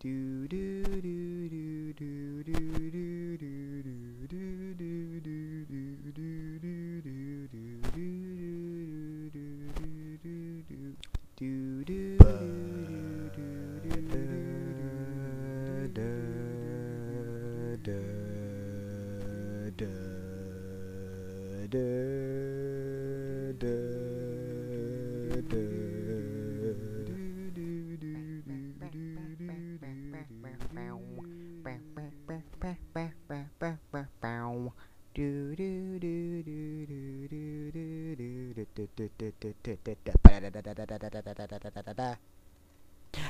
Do do do do do do do do do do do do do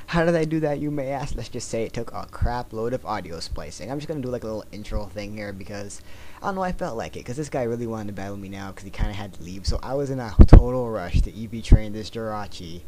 How did I do that, you may ask? Let's just say it took a crap load of audio splicing. I'm just gonna do like a little intro thing here because I don't know, I felt like it because this guy really wanted to battle me now because he kind of had to leave. So I was in a total rush to EV train this Jirachi,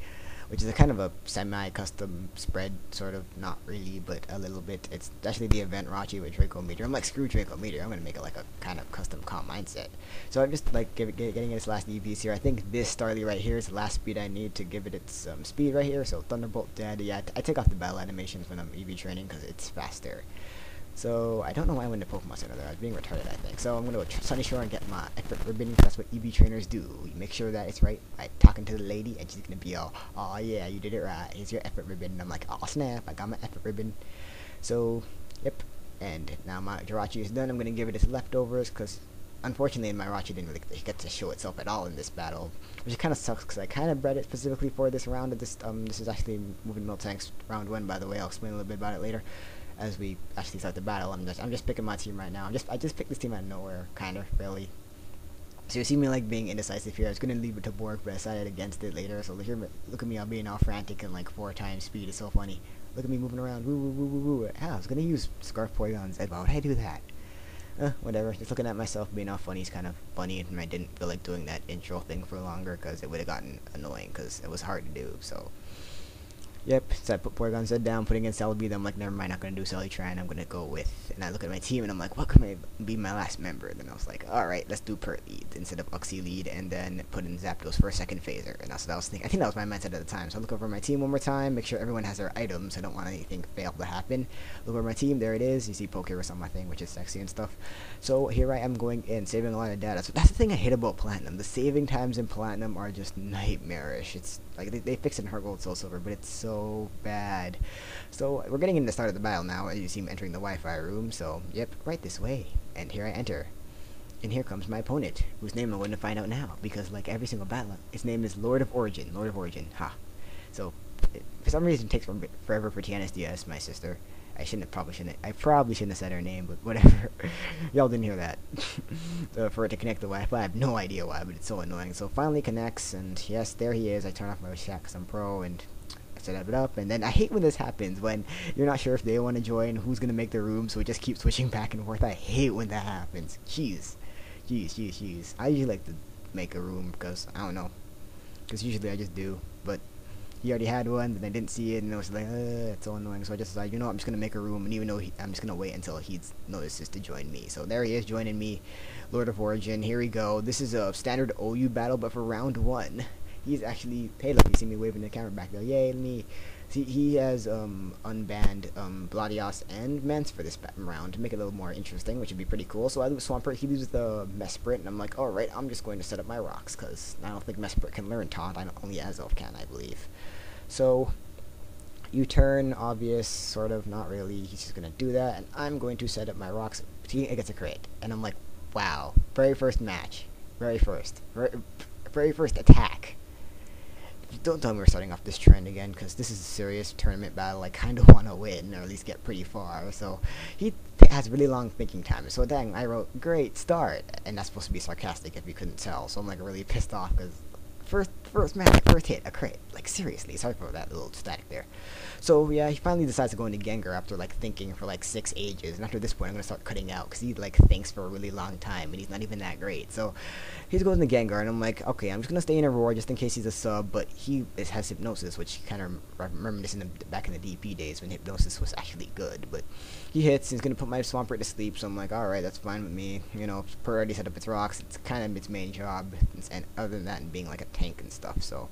which is a kind of a semi-custom spread, sort of, not really, but a little bit. It's actually the event Rachi with Draco Meter. I'm like, screw Draco Meter, I'm gonna make it like a kind of custom comp mindset. So I'm just like getting its last EVs here. I think this Starly right here is the last speed I need to give it its speed right here. So Thunderbolt Dead, yeah, I take off the battle animations when I'm EV training because it's faster. So I don't know why I went to Pokemon Center there. I was being retarded, I think. So I'm gonna go to Sunny Shore and get my effort ribbon because that's what EV trainers do. You make sure that it's right by talking to the lady, and she's gonna be all, "Oh yeah, you did it right. Here's your effort ribbon." And I'm like, "Oh snap! I got my effort ribbon." So, yep. And now my Jirachi is done. I'm gonna give it its leftovers because, unfortunately, my Jirachi didn't really get to show itself at all in this battle, which kind of sucks because I kind of bred it specifically for this round. Of this is actually moving Miltank's round 1, by the way. I'll explain a little bit about it later as we actually start the battle. I'm just picking my team right now. I just picked this team out of nowhere, kind of, really. So you see me like being indecisive here. I was gonna leave it to Borg, but I decided against it later. So here, look at me, I'm being all frantic and like 4 times speed. It's so funny. Look at me moving around. Woo woo woo woo woo. I was gonna use Scarf Porygon's Ed. Why would I do that? Whatever. Just looking at myself being all funny is kind of funny, and I didn't feel like doing that intro thing for longer because it would have gotten annoying because it was hard to do. So. Yep, so I put Porygon's Head down, putting in Celebi, then I'm like, never mind, not gonna do Celebi, I'm gonna go with, and I look at my team, and I'm like, what could be my last member? And then I was like, alright, let's do Pert Lead, instead of Uxie Lead, and then put in Zapdos for a second phaser, and that's what I was thinking. I think that was my mindset at the time. So I look over my team one more time, make sure everyone has their items, I don't want anything fail to happen. Look over my team, there it is, you see Pokerus on my thing, which is sexy and stuff. So here I am going in, saving a lot of data. So that's the thing I hate about Platinum, the saving times in Platinum are just nightmarish. It's like, they fix it in Heart Gold, Soul Silver, but it's so bad. So we're getting into the start of the battle now, as you see me entering the Wi-Fi room. So yep, right this way, and here I enter, and here comes my opponent, whose name I'm going to find out now, because like every single battle, his name is Lord of Origin. Ha. So for some reason it takes forever for TNSDS, my sister. I probably shouldn't have said her name, but whatever. Y'all didn't hear that. For it to connect the Wi-Fi, I have no idea why, but it's so annoying. So finally connects, and yes, there he is. I turn off my chat because I'm pro, and set it up, and then I hate when this happens, when you're not sure if they want to join, who's gonna make the room, so it just keeps switching back and forth. I hate when that happens. Jeez. I usually like to make a room because, I don't know, because usually I just do, but he already had one, and I didn't see it, and it was like, it's so annoying. So I just decided, you know what, I'm just gonna make a room, and even though I'm just gonna wait until he notices to join me. So there he is joining me, Lord of Origin. Here we go. This is a standard OU battle, but for round 1. He's actually, hey look, you see me waving the camera back there, yay me. See, he has unbanned Gladios and Mance for this round to make it a little more interesting, which would be pretty cool. So I lose Swampert, he loses the Mesprit, and I'm like, alright, I'm just going to set up my rocks, because I don't think Mesprit can learn Taunt, only Azelf can, I believe. So, U-turn, obvious, sort of, not really, he's just going to do that, and I'm going to set up my rocks. See, it gets a crit, and I'm like, wow, very first match, very first attack. Don't tell me we're starting off this trend again, because this is a serious tournament battle. I kind of want to win, or at least get pretty far. So he has really long thinking time. So dang, I wrote, great start. And that's supposed to be sarcastic if you couldn't tell. So I'm like really pissed off, because first match, first hit, a crit. Like seriously, sorry for that little static there. So yeah, he finally decides to go into Gengar after like thinking for like 6 ages. And after this point, I'm gonna start cutting out because he like thinks for a really long time, and he's not even that great. So he goes into Gengar, and I'm like, okay, I'm just gonna stay in Aurora just in case he's a sub. But he has Hypnosis, which kind of remember this back in the DP days when Hypnosis was actually good. But he hits, he's gonna put my Swampert to sleep. So I'm like, all right, that's fine with me. You know, Per already set up its rocks. It's kind of its main job, and other than that, and being like a tank and stuff. So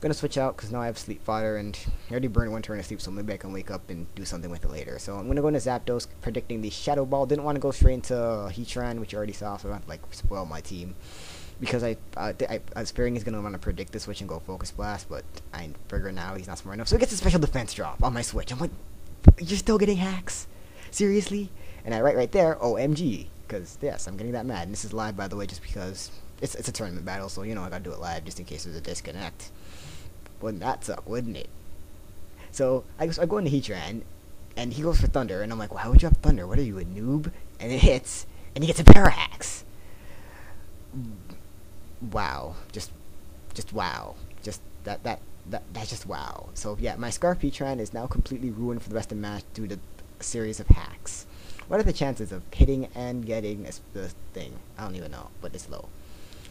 Gonna switch out because now I have sleep fodder, and I already burned one turn of sleep, so maybe I can wake up and do something with it later. So I'm gonna go into Zapdos, predicting the Shadow Ball. Didn't want to go straight into Heatran, which you already saw, so I don't have to like spoil my team. Because I was fearing he's gonna want to predict the switch and go Focus Blast, but I figure now he's not smart enough. So he gets a special defense drop on my switch. I'm like, you're still getting hacks? Seriously? And I write right there, OMG. Because, yes, I'm getting that mad. And this is live, by the way, just because it's a tournament battle, so, you know, I gotta do it live just in case there's a disconnect. Wouldn't that suck, wouldn't it? So, I go into Heatran, and he goes for Thunder, and I'm like, why would you have Thunder? What are you, a noob? And it hits, and he gets a pair of hacks. Wow. Just wow. Just, that's just wow. So, yeah, my Scarf Heatran is now completely ruined for the rest of the match due to a series of hacks. What are the chances of hitting and getting the thing? I don't even know, but it's low.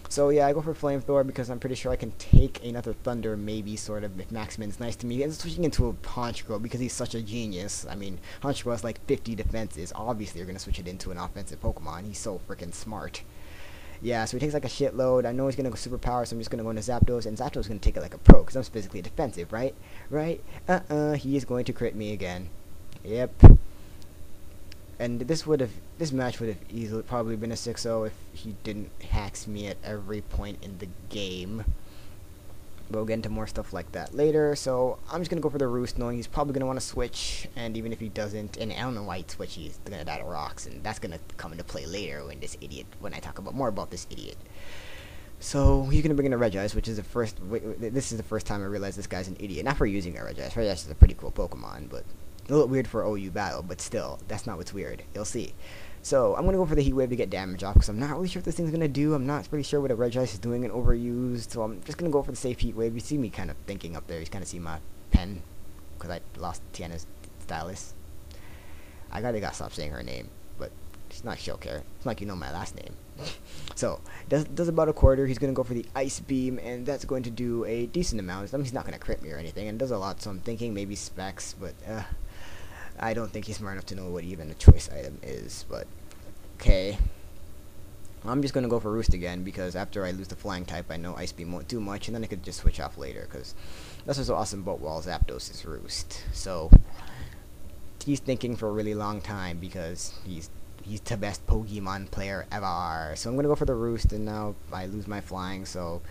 So yeah, I go for Flamethrower because I'm pretty sure I can take another Thunder, maybe, sort of, if Maximin's nice to me. And switching into a Honchkrow because he's such a genius. I mean, Honchkrow has like 50 defenses. Obviously, you're going to switch it into an offensive Pokemon. He's so freaking smart. Yeah, so he takes like a shitload. I know he's going to go Superpower, so I'm just going to go into Zapdos. And Zapdos is going to take it like a pro because I'm physically defensive, right? Right? He is going to crit me again. Yep. And this match would have easily probably been a 6-0 if he didn't hacks me at every point in the game. We'll get into more stuff like that later. So I'm just gonna go for the Roost, knowing he's probably gonna want to switch. And even if he doesn't, and I don't know why he'd switch, he's gonna die to rocks, and that's gonna come into play later when I talk about more about this idiot. So he's gonna bring in a Regice, which is the first. This is the first time I realized this guy's an idiot. Not for using a Regice. Regice is a pretty cool Pokemon, but a little weird for OU battle, but still, that's not what's weird. You'll see. So, I'm going to go for the Heat Wave to get damage off, because I'm not really sure what this thing's going to do. I'm not pretty sure what a Regice is doing and overused, so I'm just going to go for the safe Heat Wave. You see me kind of thinking up there. You kind of see my pen, because I lost Tiana's stylus. I gotta stop saying her name, but she's not she'll care. It's not like you know my last name. So, does about a quarter. He's going to go for the Ice Beam, and that's going to do a decent amount. I mean, he's not going to crit me or anything, and it does a lot, so I'm thinking maybe Specs, but I don't think he's smart enough to know what even a choice item is, but okay. I'm just going to go for Roost again, because after I lose the Flying type, I know Ice Beam won't do much, and then I could just switch off later, because that's what's so awesome about Zapdos is Roost. So, he's thinking for a really long time, because he's the best Pokemon player ever. So I'm going to go for the Roost, and now I lose my Flying, so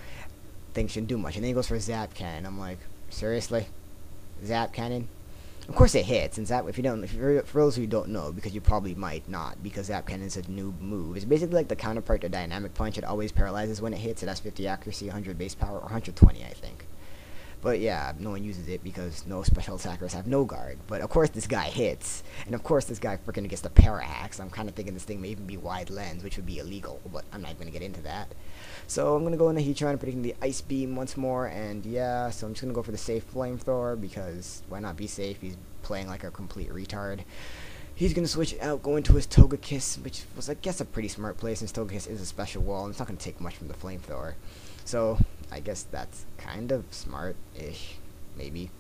things shouldn't do much. And then he goes for Zap Cannon. I'm like, seriously? Zap Cannon? Of course it hits, and for those who don't know, because you probably might not, because Zap Cannon is a noob move. It's basically like the counterpart to Dynamic Punch. It always paralyzes when it hits. It has 50 accuracy, 100 base power, or 120, I think. But yeah, no one uses it because no special attackers have no guard. But of course this guy hits, and of course this guy freaking gets the Parahacks. I'm kind of thinking this thing may even be Wide Lens, which would be illegal, but I'm not going to get into that. So I'm going to go into Heatran, predicting the Ice Beam once more, and yeah, so I'm just going to go for the safe Flamethrower, because why not be safe? He's playing like a complete retard. He's going to switch out, go into his Togekiss, which was, I guess, a pretty smart play, since Togekiss is a special wall, and it's not going to take much from the Flamethrower. So, I guess that's kind of smart-ish, maybe.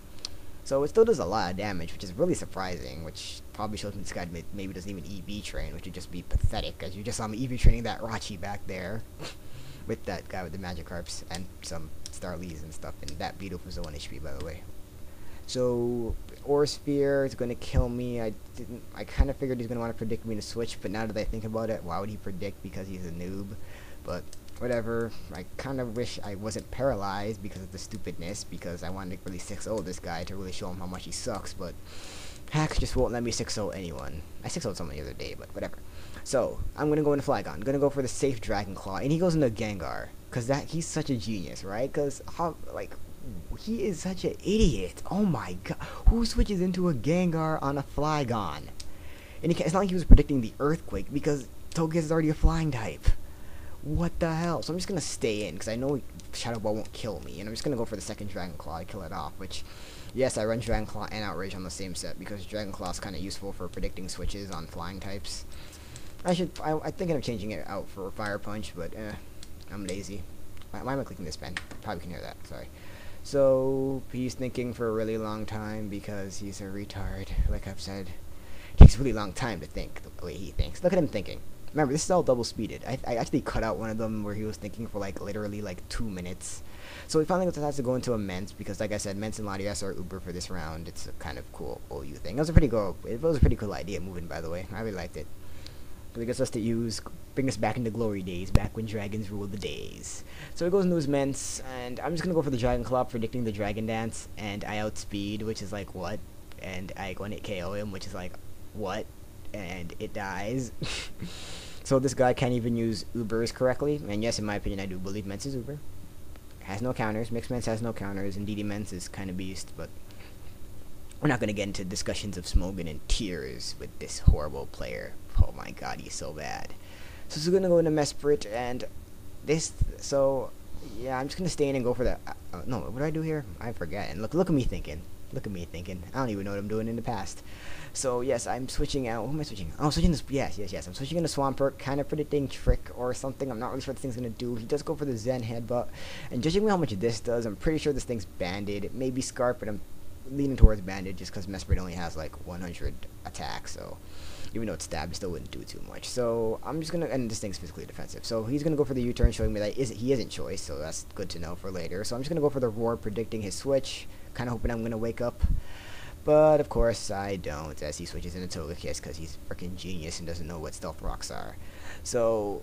So, it still does a lot of damage, which is really surprising, which probably shows me this guy maybe doesn't even EV train, which would just be pathetic, as you just saw me EV training that Rachi back there, with that guy with the Magikarps, and some Starlies and stuff, and that Beetle was 1 HP, by the way. So, Aura Sphere is going to kill me. I kind of figured he's going to want to predict me to switch, but now that I think about it, why would he predict? Because he's a noob. But whatever. I kind of wish I wasn't paralyzed because of the stupidness, because I wanted to really 6-0 this guy to really show him how much he sucks, but hacks just won't let me 6-0 anyone. I 6-0'd someone the other day, but whatever. So, I'm going to go into Flygon. I'm going to go for the safe Dragon Claw, and he goes into Gengar, because he's such a genius, right? Because, he is such an idiot. Oh my god. Who switches into a Gengar on a Flygon? And it's not like he was predicting the Earthquake, because Togekiss is already a flying type. What the hell? So I'm just going to stay in, because I know Shadow Ball won't kill me. And I'm just going to go for the second Dragon Claw to kill it off, which, yes, I run Dragon Claw and Outrage on the same set, because Dragon Claw is kind of useful for predicting switches on flying types. I think I'm changing it out for Fire Punch, but I'm lazy. Why am I clicking this pen? Probably can hear that, sorry. So, he's thinking for a really long time, because he's a retard, like I've said. It takes a really long time to think the way he thinks. Look at him thinking. Remember, this is all double speeded. I actually cut out one of them where he was thinking for like literally like 2 minutes. So we finally has to go into a Mence because, like I said, Mence and Latias are Uber for this round. It's a kind of cool OU thing. It was a pretty cool idea moving, by the way. I really liked it. But it gets us to bring us back into glory days, back when dragons ruled the days. So he goes into his Mence, and I'm just gonna go for the Dragon Claw, predicting the Dragon Dance, and I outspeed, which is like, what? And I go and hit KO him, which is like, what? And it dies. So this guy can't even use Ubers correctly, and yes, in my opinion, I do believe Mence is Uber. Has no counters. Mixed Mence has no counters, and DD Mence is kind of beast, but we're not going to get into discussions of Smogan and tears with this horrible player. Oh my god, he's so bad. So this is going to go into Mesprit, and this, so, yeah, I'm just going to stay in and go for the, no, what do I do here? I forget, and look at me thinking. Look at me thinking. I don't even know what I'm doing in the past. So, yes, I'm switching out. What am I switching? Oh, I'm switching this. Yes. I'm switching into Swampert, kind of predicting Trick or something. I'm not really sure what this thing's going to do. He does go for the Zen Headbutt. And judging how much this does, I'm pretty sure this thing's banded. It may be Scarp, but I'm leaning towards banded just because Mesprit only has like 100 attack. So, even though it's stab, it still wouldn't do too much. So, I'm just going to, and this thing's physically defensive. So, he's going to go for the U-turn, showing me that he isn't choice. So, that's good to know for later. So, I'm just going to go for the Roar, predicting his switch. Kind of hoping I'm going to wake up. But, of course, I don't, as he switches into Togekiss because he's freaking genius and doesn't know what Stealth Rocks are. So,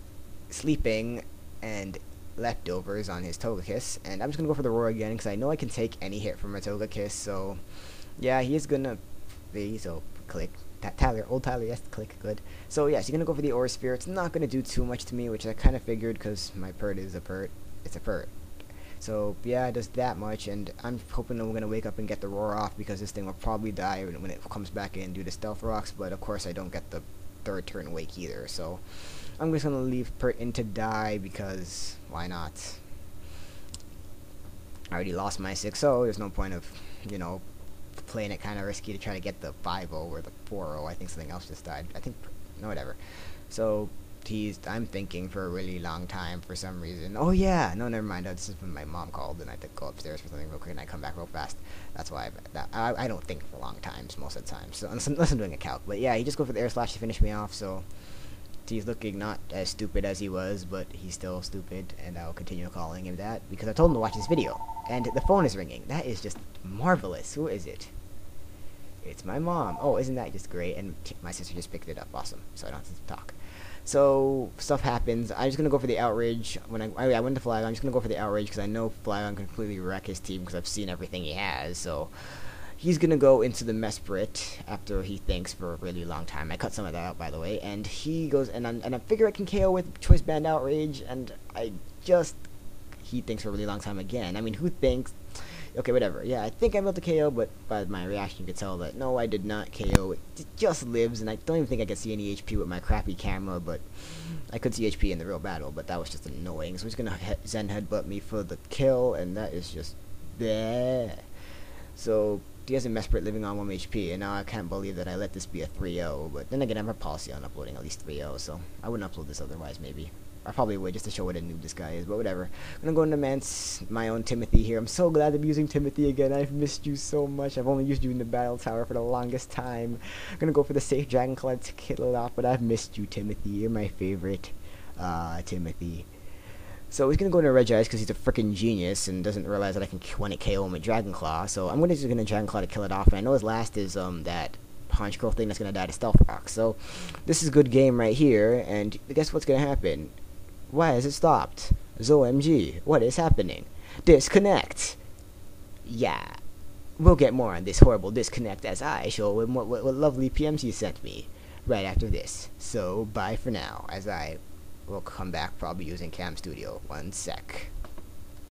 sleeping and leftovers on his Togekiss. And I'm just going to go for the Roar again because I know I can take any hit from a Togekiss. So, yeah, he is going to be, so, click. Old Tyler, yes, click, good. So, yes, he's going to go for the Aura Sphere. It's not going to do too much to me, which I kind of figured because my Pert is a Pert. It's a Pert. So, yeah, it does that much, and I'm hoping that we're going to wake up and get the Roar off, because this thing will probably die when it comes back in due to Stealth Rocks, but of course I don't get the third turn wake either, so I'm just going to leave Pert in to die, because why not? I already lost my 6-0, there's no point of, you know, playing it kind of risky to try to get the 5-0 or the 4-0, I think something else just died, I think, no, whatever. So, I'm thinking for a really long time for some reason. Oh yeah, no, never mind. This is when my mom called and I had to go upstairs for something real quick and I come back real fast. That's why I don't think for long times most of the time. So unless I'm doing a calc, but yeah, he just go for the air slash to finish me off. So he's looking not as stupid as he was, but he's still stupid, and I'll continue calling him that because I told him to watch this video and the phone is ringing. That is just marvelous. Who is it? It's my mom. Oh, isn't that just great? And my sister just picked it up. Awesome. So I don't have to talk. So, stuff happens. I'm just going to go for the Outrage. When I went to Flygon, I'm just going to go for the Outrage because I know Flygon can completely wreck his team because I've seen everything he has. So, he's going to go into the Mesprit after he thinks for a really long time. I cut some of that out, by the way. And he goes, and I figure I can KO with Choice Band Outrage, and he thinks for a really long time again. I mean, who thinks? Okay, whatever. Yeah, I think I'm able to KO, but by my reaction, you could tell that, no, I did not KO. It just lives, and I don't even think I could see any HP with my crappy camera, but I could see HP in the real battle, but that was just annoying. So he's going to Zen Headbutt me for the kill, and that is just bleh. So he has a Mesprit living on 1 HP, and now I can't believe that I let this be a 3-0, but then again, I have a policy on uploading at least 3-0, so I wouldn't upload this otherwise, maybe. I probably would, just to show what a noob this guy is, but whatever. I'm gonna go into Mence, my own Timothy here. I'm so glad to be using Timothy again. I've missed you so much. I've only used you in the battle tower for the longest time. I'm gonna go for the safe Dragon Claw to kill it off, but I've missed you, Timothy. You're my favorite, Timothy. So he's gonna go into Regice because he's a freaking genius and doesn't realize that I can one it KO him with Dragon Claw. So I'm just gonna Dragon Claw to kill it off, and I know his last is that Punch Girl thing that's gonna die to Stealth Rock. So this is a good game right here, and guess what's gonna happen? Why has it stopped? ZOMG, what is happening? Disconnect! Yeah, we'll get more on this horrible disconnect as I show what lovely PMs you sent me right after this. So, bye for now, as I will come back probably using Cam Studio. 1 sec.